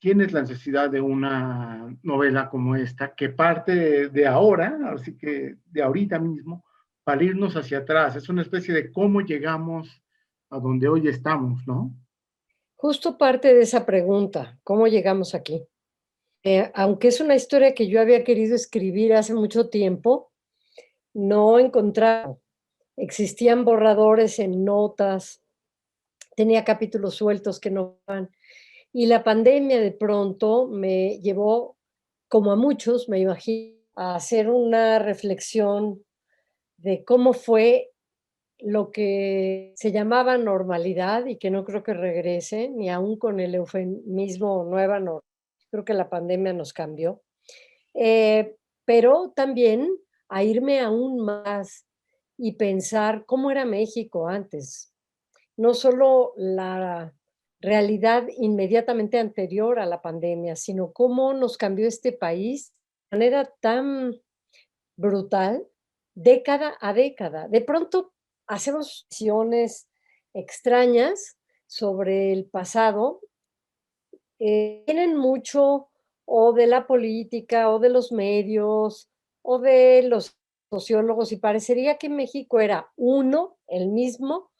tienes la necesidad de una novela como esta, que parte de ahora, así que de ahorita mismo, para irnos hacia atrás. Es una especie de cómo llegamos a donde hoy estamos, ¿no? Justo parte de esa pregunta, ¿cómo llegamos aquí? Aunque es una historia que yo había querido escribir hace mucho tiempo, no encontraba. Existían borradores en notas, tenía capítulos sueltos que no van. Y la pandemia de pronto me llevó, como a muchos, me imagino, a hacer una reflexión de cómo fue lo que se llamaba normalidad y que no creo que regrese, ni aún con el eufemismo nueva normalidad. Creo que la pandemia nos cambió. Pero también a irme aún más y pensar cómo era México antes. No solo la realidad inmediatamente anterior a la pandemia, sino cómo nos cambió este país de manera tan brutal, década a década. De pronto hacemos visiones extrañas sobre el pasado, tienen mucho o de la política o de los medios o de los sociólogos y parecería que México era uno, el mismo,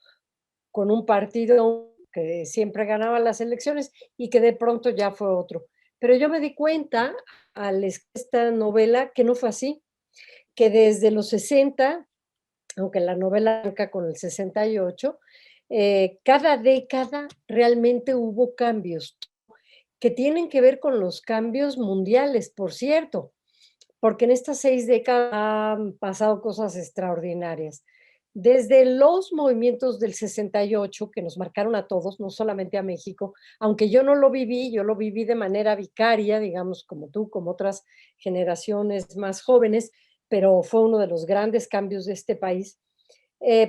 con un partido que siempre ganaba las elecciones y que de pronto ya fue otro. Pero yo me di cuenta al escribir esta novela que no fue así, que desde los 60, aunque la novela arranca con el 68, cada década realmente hubo cambios que tienen que ver con los cambios mundiales, por cierto, porque en estas 6 décadas han pasado cosas extraordinarias. Desde los movimientos del 68, que nos marcaron a todos, no solamente a México, aunque yo no lo viví, yo lo viví de manera vicaria, digamos, como tú, como otras generaciones más jóvenes, pero fue uno de los grandes cambios de este país.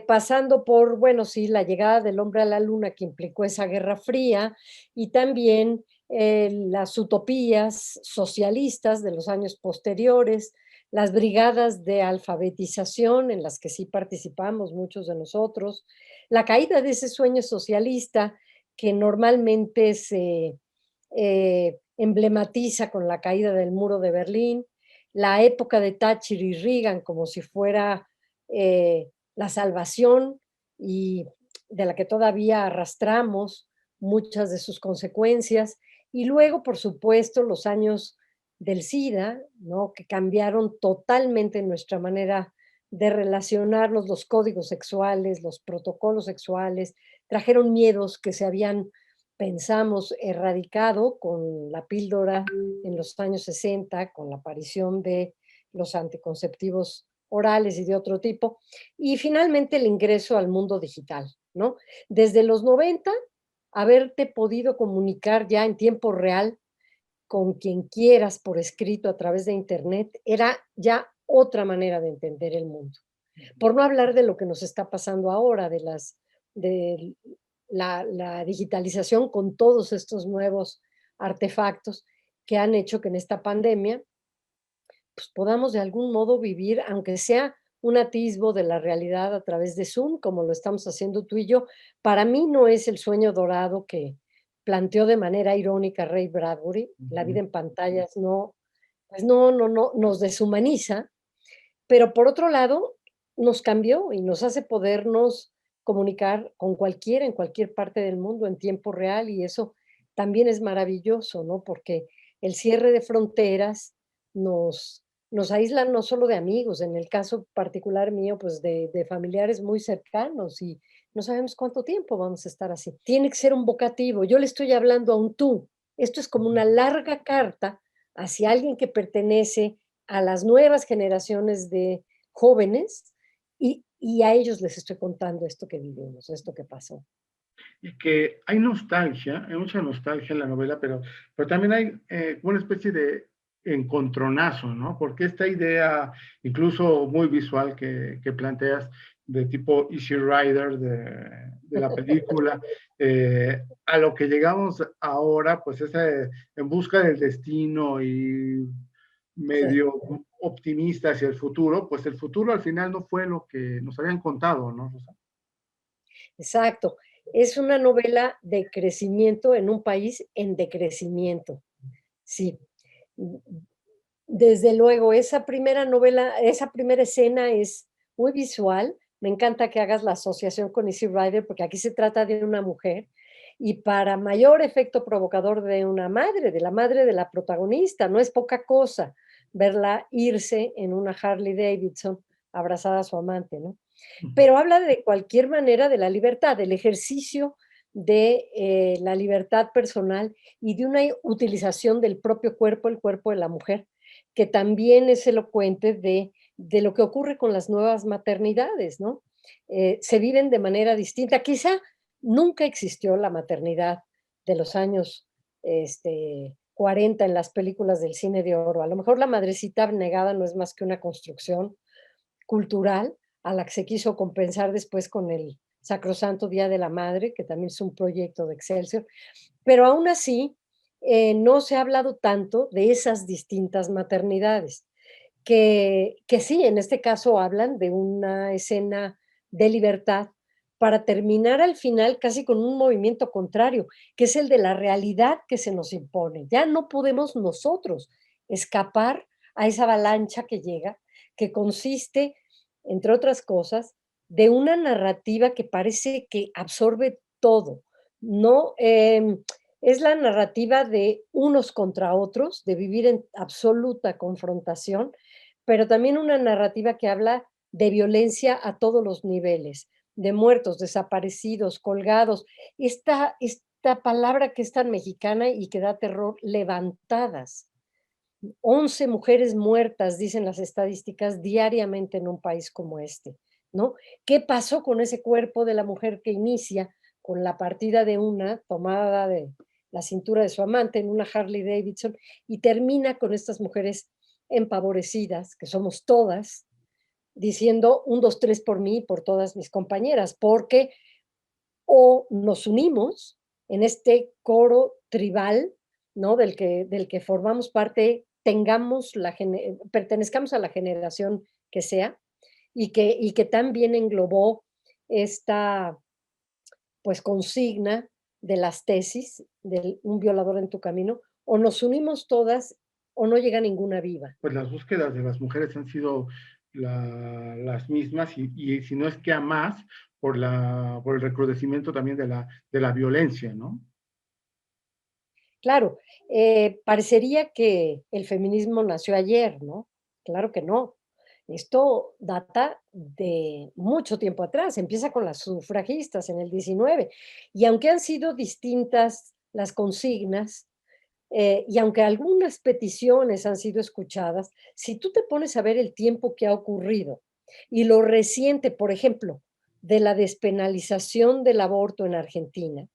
Pasando por, bueno, sí, la llegada del hombre a la luna que implicó esa Guerra Fría y también las utopías socialistas de los años posteriores, las brigadas de alfabetización en las que sí participamos muchos de nosotros, la caída de ese sueño socialista que normalmente se emblematiza con la caída del muro de Berlín, la época de Thatcher y Reagan como si fuera la salvación y de la que todavía arrastramos muchas de sus consecuencias. Y luego, por supuesto, los años del SIDA, ¿no? Que cambiaron totalmente nuestra manera de relacionarnos, los códigos sexuales, los protocolos sexuales, trajeron miedos que se habían, pensamos, erradicado con la píldora en los años 60, con la aparición de los anticonceptivos orales y de otro tipo, y finalmente el ingreso al mundo digital, ¿no? Desde los 90, haberte podido comunicar ya en tiempo real con quien quieras por escrito a través de Internet, era ya otra manera de entender el mundo. Por no hablar de lo que nos está pasando ahora, de la digitalización con todos estos nuevos artefactos que han hecho que en esta pandemia pues, podamos de algún modo vivir, aunque sea un atisbo de la realidad a través de Zoom, como lo estamos haciendo tú y yo. Para mí no es el sueño dorado que planteó de manera irónica Ray Bradbury, la vida Ujú. en pantallas no, pues no, nos deshumaniza, pero por otro lado, nos cambió y nos hace podernos comunicar con cualquiera en cualquier parte del mundo en tiempo real y eso también es maravilloso, ¿no? Porque el cierre de fronteras nos aísla no solo de amigos, en el caso particular mío, pues de familiares muy cercanos y no sabemos cuánto tiempo vamos a estar así. Tiene que ser un vocativo. Yo le estoy hablando a un tú. Esto es como una larga carta hacia alguien que pertenece a las nuevas generaciones de jóvenes y a ellos les estoy contando esto que vivimos, esto que pasó. Y que hay nostalgia, hay mucha nostalgia en la novela, pero también hay una especie de encontronazo, ¿no? Porque esta idea, incluso muy visual que planteas, de tipo Easy Rider de la película, a lo que llegamos ahora, pues es en busca del destino y Sí, medio optimista hacia el futuro, pues el futuro al final no fue lo que nos habían contado, ¿no, Rosa? exacto. Es una novela de crecimiento en un país en decrecimiento. Sí. Desde luego, esa primera novela, esa primera escena es muy visual. Me encanta que hagas la asociación con Easy Rider, porque aquí se trata de una mujer y para mayor efecto provocador de la madre de la protagonista, no es poca cosa verla irse en una Harley Davidson abrazada a su amante, ¿no? Pero habla de cualquier manera de la libertad, del ejercicio de la libertad personal y de una utilización del propio cuerpo, el cuerpo de la mujer, que también es elocuente de lo que ocurre con las nuevas maternidades, ¿no? Se viven de manera distinta. Quizá nunca existió la maternidad de los años 40 en las películas del cine de oro. A lo mejor la madrecita abnegada no es más que una construcción cultural a la que se quiso compensar después con el Sacrosanto Día de la Madre, que también es un proyecto de Excelsior, pero aún así no se ha hablado tanto de esas distintas maternidades, que sí, en este caso hablan de una escena de libertad para terminar al final casi con un movimiento contrario, que es el de la realidad que se nos impone. Ya no podemos nosotros escapar a esa avalancha que llega, que consiste, entre otras cosas, de una narrativa que parece que absorbe todo, ¿no? Es la narrativa de unos contra otros, de vivir en absoluta confrontación, pero también una narrativa que habla de violencia a todos los niveles, de muertos, desaparecidos, colgados. Esta palabra que es tan mexicana y que da terror, levantadas. 11 mujeres muertas, dicen las estadísticas, diariamente en un país como este, ¿no? ¿Qué pasó con ese cuerpo de la mujer que inicia con la partida de una tomada de la cintura de su amante en una Harley Davidson y termina con estas mujeres empavorecidas, que somos todas, diciendo un, dos, tres por mí y por todas mis compañeras, porque o nos unimos en este coro tribal, ¿no? Del que formamos parte, pertenezcamos a la generación que sea, y que también englobó esta pues consigna de las tesis de un violador en tu camino, o nos unimos todas o no llega ninguna viva. Pues las búsquedas de las mujeres han sido las mismas y si no es que a más por el recrudecimiento también de la violencia, ¿no? Claro, parecería que el feminismo nació ayer, ¿no? Claro que no. Esto data de mucho tiempo atrás, empieza con las sufragistas en el 19, y aunque han sido distintas las consignas, y aunque algunas peticiones han sido escuchadas, si tú te pones a ver el tiempo que ha ocurrido y lo reciente, por ejemplo, de la despenalización del aborto en Argentina,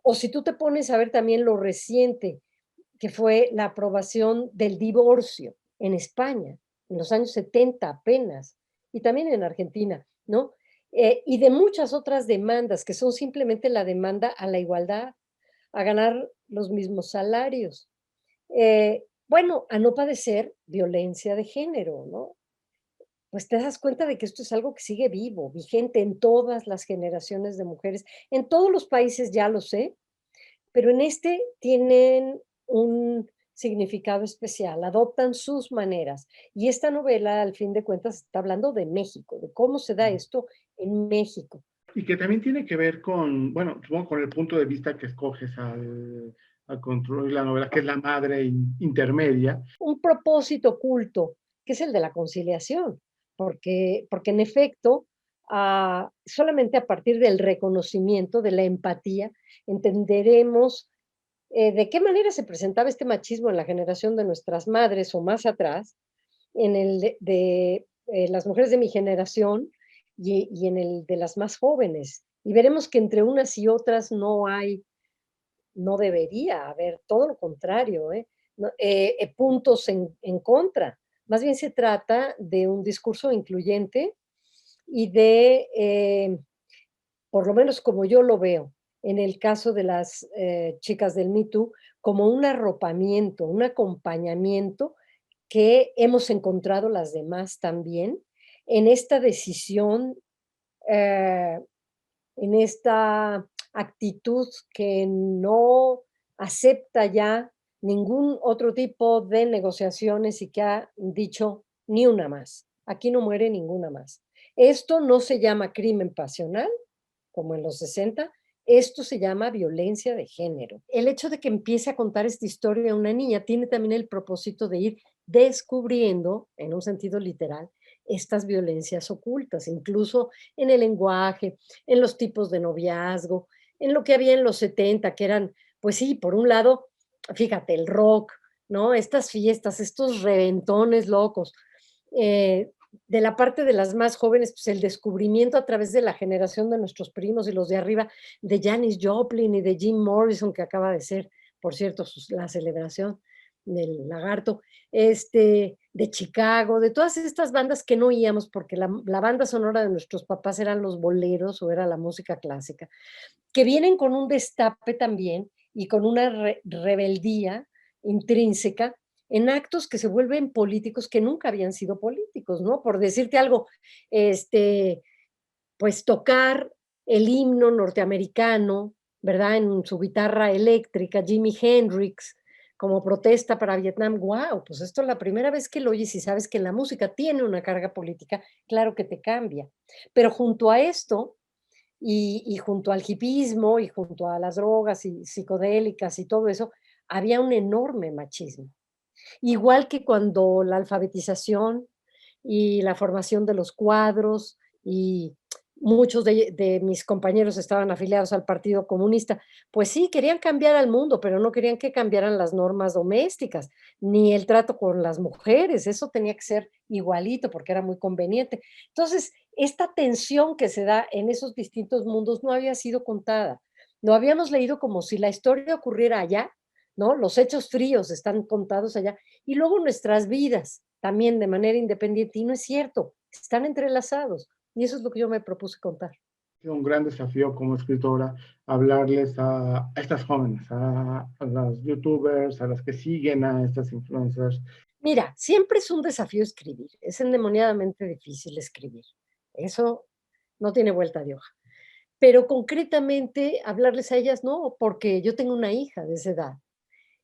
o si tú te pones a ver también lo reciente, que fue la aprobación del divorcio en España, en los años 70 apenas, y también en Argentina, ¿no? Y de muchas otras demandas que son simplemente la demanda a la igualdad, a ganar los mismos salarios, bueno, a no padecer violencia de género, ¿no? Pues te das cuenta de que esto es algo que sigue vivo, vigente en todas las generaciones de mujeres, en todos los países ya lo sé, pero en este tienen un significado especial, adoptan sus maneras. Y esta novela, al fin de cuentas, está hablando de México, de cómo se da esto en México. Y que también tiene que ver con, bueno, supongo con el punto de vista que escoges al construir la novela, que es la madre intermedia. Un propósito oculto, que es el de la conciliación, porque en efecto, solamente a partir del reconocimiento, de la empatía, entenderemos de qué manera se presentaba este machismo en la generación de nuestras madres o más atrás, en el de las mujeres de mi generación y en el de las más jóvenes. Y veremos que entre unas y otras no debería haber, todo lo contrario, no, puntos en contra. Más bien se trata de un discurso incluyente y por lo menos como yo lo veo, en el caso de las chicas del Me Too, como un arropamiento, un acompañamiento que hemos encontrado las demás también en esta decisión eh, en esta actitud que no acepta ya ningún otro tipo de negociaciones y que ha dicho ni una más. Aquí no muere ninguna más. Esto no se llama crimen pasional, como en los 60, esto se llama violencia de género. El hecho de que empiece a contar esta historia a una niña tiene también el propósito de ir descubriendo, en un sentido literal, estas violencias ocultas, incluso en el lenguaje, en los tipos de noviazgo, en lo que había en los 70, que eran, pues sí, por un lado, fíjate, el rock, ¿no? Estas fiestas, estos reventones locos. Eh, de la parte de las más jóvenes, pues el descubrimiento a través de la generación de nuestros primos y los de arriba, de Janis Joplin y de Jim Morrison, que acaba de ser, por cierto, la celebración del lagarto, de Chicago, de todas estas bandas que no oíamos porque la banda sonora de nuestros papás eran los boleros o era la música clásica, que vienen con un destape también y con una rebeldía intrínseca en actos que se vuelven políticos que nunca habían sido políticos, ¿no? Por decirte algo, este, pues tocar el himno norteamericano, ¿verdad? En su guitarra eléctrica, Jimi Hendrix, como protesta para Vietnam. ¡Wow! Pues esto es la primera vez que lo oyes y sabes que la música tiene una carga política, claro que te cambia. Pero junto a esto, y junto al hipismo, y junto a las drogas y psicodélicas y todo eso, había un enorme machismo. Igual que cuando la alfabetización y la formación de los cuadros, y muchos de mis compañeros estaban afiliados al Partido Comunista, pues sí, querían cambiar al mundo, pero no querían que cambiaran las normas domésticas, ni el trato con las mujeres, eso tenía que ser igualito porque era muy conveniente. Entonces, esta tensión que se da en esos distintos mundos no había sido contada. Lo habíamos leído como si la historia ocurriera allá, ¿no? Los hechos fríos están contados allá y luego nuestras vidas también de manera independiente, y no es cierto, están entrelazados. Y eso es lo que yo me propuse contar. Un gran desafío como escritora hablarles a estas jóvenes, a las youtubers, a las que siguen a estas influencers. Mira, siempre es un desafío escribir, es endemoniadamente difícil escribir. Eso no tiene vuelta de hoja. Pero concretamente hablarles a ellas, no, porque yo tengo una hija de esa edad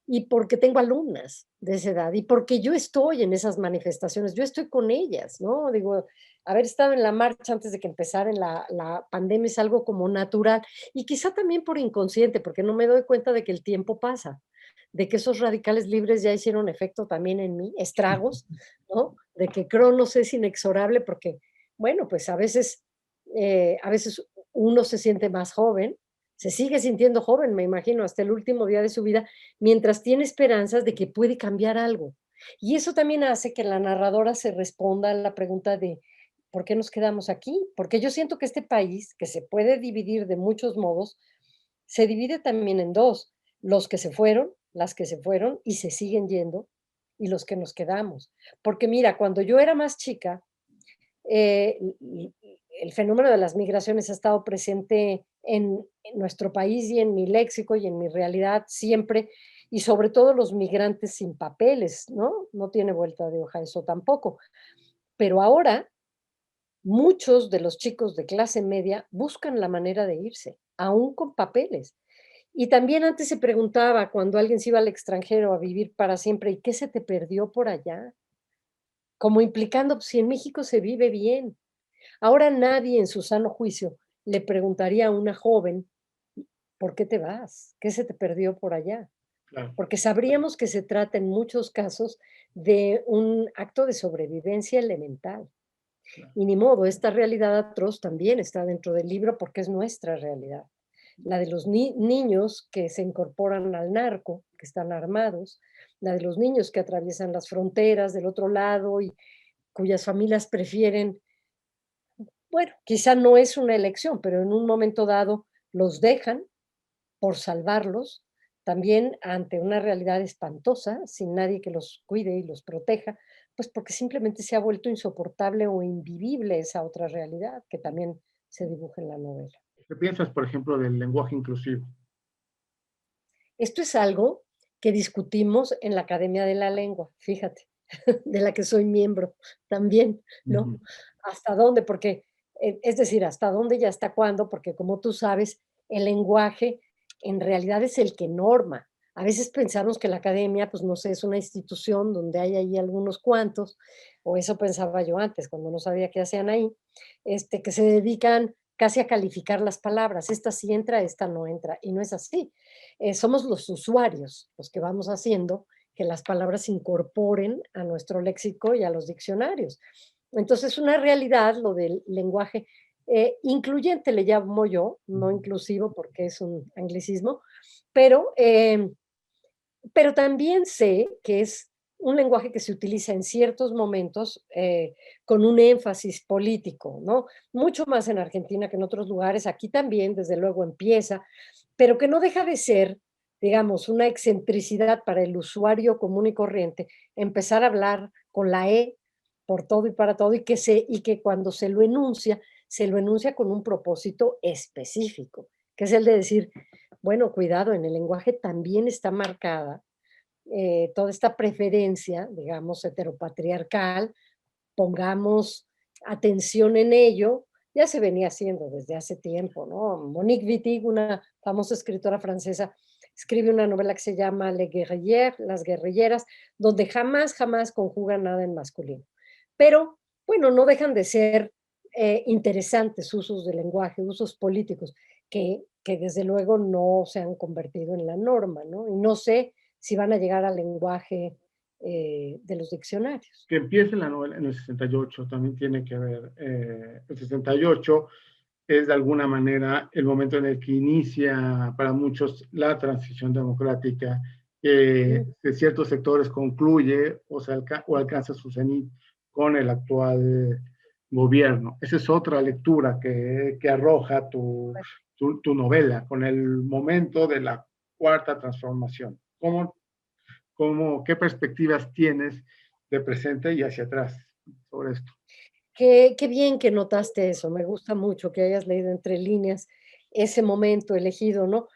y porque tengo alumnas de esa edad y porque yo estoy en esas manifestaciones, yo estoy con ellas, ¿no? Digo, haber estado en la marcha antes de que empezara en la pandemia es algo como natural y quizá también por inconsciente, porque no me doy cuenta de que el tiempo pasa, de que esos radicales libres ya hicieron efecto también en mí, estragos, ¿no? De que Cronos es inexorable porque, bueno, pues a veces uno se siente más joven, se sigue sintiendo joven, me imagino, hasta el último día de su vida, mientras tiene esperanzas de que puede cambiar algo. Y eso también hace que la narradora se responda a la pregunta de ¿por qué nos quedamos aquí? Porque yo siento que este país, que se puede dividir de muchos modos, se divide también en dos, los que se fueron, las que se fueron y se siguen yendo, y los que nos quedamos. Porque mira, cuando yo era más chica, el fenómeno de las migraciones ha estado presente en nuestro país y en mi léxico y en mi realidad siempre, y sobre todo los migrantes sin papeles, ¿no? No tiene vuelta de hoja eso tampoco. Pero ahora muchos de los chicos de clase media buscan la manera de irse, aún con papeles. Y también antes se preguntaba cuando alguien se iba al extranjero a vivir para siempre, ¿y qué se te perdió por allá? Como implicando, pues, si en México se vive bien. Ahora nadie en su sano juicio le preguntaría a una joven, ¿por qué te vas? ¿Qué se te perdió por allá? Claro, Porque sabríamos que se trata en muchos casos de un acto de sobrevivencia elemental. claro. Y ni modo, esta realidad atroz también está dentro del libro porque es nuestra realidad. La de los niños que se incorporan al narco, que están armados, la de los niños que atraviesan las fronteras del otro lado y cuyas familias prefieren, bueno, quizá no es una elección, pero en un momento dado los dejan por salvarlos, también ante una realidad espantosa, sin nadie que los cuide y los proteja, pues porque simplemente se ha vuelto insoportable o invivible esa otra realidad que también se dibuja en la novela. ¿Qué piensas, por ejemplo, del lenguaje inclusivo? Esto es algo que discutimos en la Academia de la Lengua, fíjate, de la que soy miembro también, ¿no? Ujú. ¿Hasta dónde? Porque Es decir, hasta dónde y hasta cuándo, porque como tú sabes, el lenguaje en realidad es el que norma. A veces pensamos que la academia, pues no sé, es una institución donde hay ahí algunos cuantos, o eso pensaba yo antes, cuando no sabía qué hacían ahí, que se dedican casi a calificar las palabras. Esta sí entra, esta no entra, y no es así. Somos los usuarios los que vamos haciendo que las palabras se incorporen a nuestro léxico y a los diccionarios. Entonces, una realidad, lo del lenguaje incluyente le llamo yo, no inclusivo porque es un anglicismo, pero, pero también sé que es un lenguaje que se utiliza en ciertos momentos con un énfasis político, ¿no? Mucho más en Argentina que en otros lugares, aquí también, desde luego, empieza, pero que no deja de ser, digamos, una excentricidad para el usuario común y corriente, empezar a hablar con la E por todo y para todo, y que cuando se lo enuncia con un propósito específico, que es el de decir, bueno, cuidado, en el lenguaje también está marcada toda esta preferencia, digamos, heteropatriarcal, pongamos atención en ello, ya se venía haciendo desde hace tiempo, ¿no? Monique Wittig, una famosa escritora francesa, escribe una novela que se llama Les Guerrières, Las Guerrilleras, donde jamás, jamás conjuga nada en masculino. Pero, bueno, no dejan de ser interesantes usos del lenguaje, usos políticos, que desde luego no se han convertido en la norma, ¿no? Y no sé si van a llegar al lenguaje de los diccionarios. Que empiece la novela en el 68 también tiene que ver. El 68 es de alguna manera el momento en el que inicia para muchos la transición democrática, que Mm. de ciertos sectores concluye o alcanza su cenit con el actual gobierno. Esa es otra lectura que arroja tu novela con el momento de la cuarta transformación. ¿Qué perspectivas tienes de presente y hacia atrás sobre esto? Qué bien que notaste eso, me gusta mucho que hayas leído entre líneas ese momento elegido, ¿no?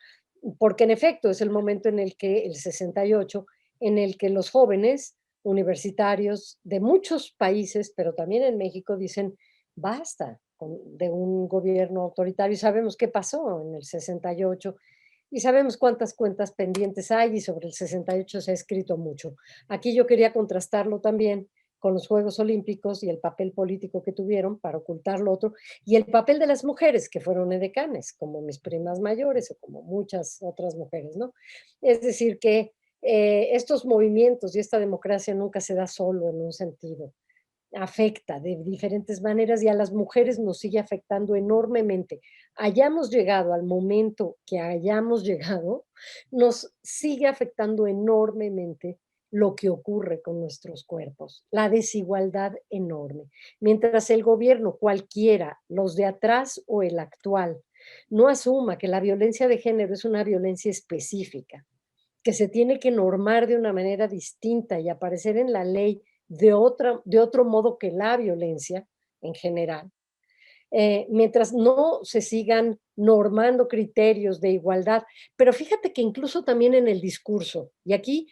Porque en efecto es el momento en el que, el 68, en el que los jóvenes universitarios de muchos países, pero también en México, dicen: "Basta de un gobierno autoritario", y sabemos qué pasó en el 68, y sabemos cuántas cuentas pendientes hay, y sobre el 68 se ha escrito mucho. Aquí yo quería contrastarlo también con los Juegos Olímpicos y el papel político que tuvieron para ocultar lo otro, y el papel de las mujeres que fueron edecanes, como mis primas mayores o como muchas otras mujeres, ¿no? Es decir, que estos movimientos y esta democracia nunca se da solo en un sentido, afecta de diferentes maneras y a las mujeres nos sigue afectando enormemente. Hayamos llegado al momento que hayamos llegado, nos sigue afectando enormemente lo que ocurre con nuestros cuerpos, la desigualdad enorme. Mientras el gobierno, cualquiera, los de atrás o el actual, no asuma que la violencia de género es una violencia específica, que se tiene que normar de una manera distinta y aparecer en la ley de otro modo que la violencia en general, mientras no se sigan normando criterios de igualdad. Pero fíjate que incluso también en el discurso, y aquí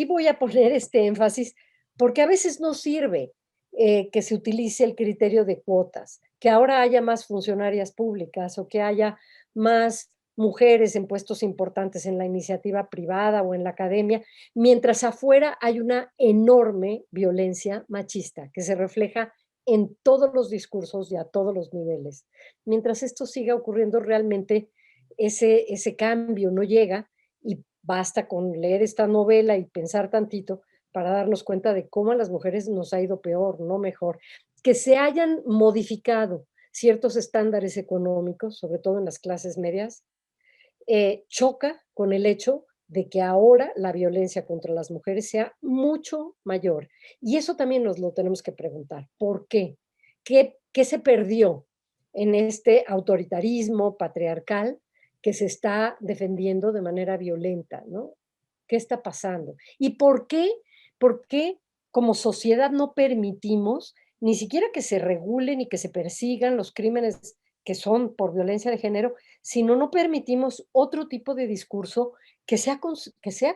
voy a poner este énfasis, porque a veces no sirve que se utilice el criterio de cuotas, que ahora haya más funcionarias públicas o que haya más mujeres en puestos importantes en la iniciativa privada o en la academia, mientras afuera hay una enorme violencia machista que se refleja en todos los discursos y a todos los niveles. Mientras esto siga ocurriendo, realmente ese cambio no llega y basta con leer esta novela y pensar tantito para darnos cuenta de cómo a las mujeres nos ha ido peor, no mejor. Que se hayan modificado ciertos estándares económicos, sobre todo en las clases medias, choca con el hecho de que ahora la violencia contra las mujeres sea mucho mayor. Y eso también nos lo tenemos que preguntar. ¿Por qué? ¿Qué se perdió en este autoritarismo patriarcal que se está defendiendo de manera violenta, ¿no? ¿Qué está pasando? ¿Y por qué como sociedad no permitimos ni siquiera que se regulen y que se persigan los crímenes que son por violencia de género, sino no permitimos otro tipo de discurso que sea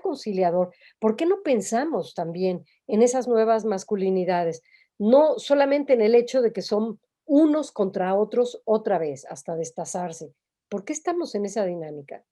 conciliador? ¿Por qué no pensamos también en esas nuevas masculinidades? No solamente en el hecho de que son unos contra otros otra vez, hasta destazarse. ¿Por qué estamos en esa dinámica?